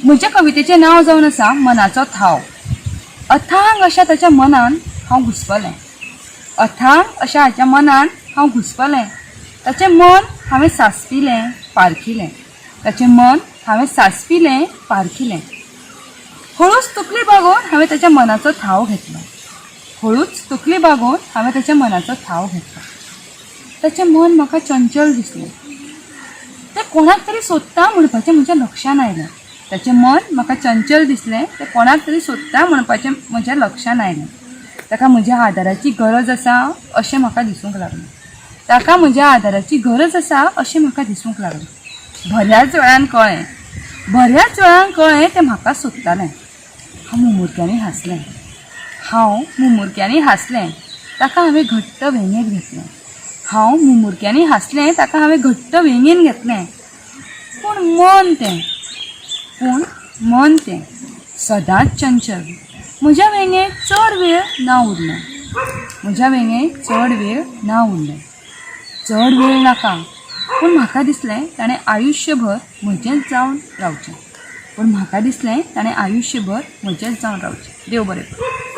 म्हज्या कवितेचें नांव जावन आसा मनाचो थाव। अथांग अशा ताच्या मनान हांव घुस्पलें, अथांग अशा हाच्या मनान हांव घुस्पलें। ताचें मन हांवें सासपिलें, पारखिलें, ताचें मन हांवें सासपिलें, पारखिलें। हळूच तकली बागोवन हांवें ताच्या मनाचो थाव घेतलो, हळूच तकली बागोवन हांवें ताच्या मनाचो थाव घेतलो। ताचें मन म्हाका चंचल दिसलें, तें कोणाक तरी सोदता म्हणपाचें म्हज्या लक्षांत आयलें। ताचें मन म्हाका चंचल दिसलें, तें कोणाक तरी सोदता म्हणपाचें म्हज्या लक्षांत आयलें। ताका म्हज्या आदाराची गरज आसा अशें म्हाका दिसूंक लागलें, ताका म्हज्या आदाराची गरज आसा अशें म्हाका दिसूंक लागलें। बऱ्याच वेळान कळ्ळें, बऱ्याच वेळान कळ्ळें तें म्हाका सोदतालें। हांव मुमुरक्यांनी हांसलें, हांव मुमुरक्यांनी हांसलें, ताका हांवें घट्ट वेंगेत घेतलें, हांव मुमुरक्यांनी हांसलें, ताका हांवें घट्ट वेंगेन घेतलें। पूण मन तें सदांच चंचल, म्हज्या वेंगेक चड वेळ ना उरलें, म्हज्या वेंगेक चड वेळ ना उरलें। चड वेळ नाका, पूण म्हाका दिसलें ताणें आयुश्यभर म्हजेंच जावन रावचें, पूण म्हाका दिसलें ताणें आयुश्यभर म्हजेंच जावन रावचें। देव बरें करूं।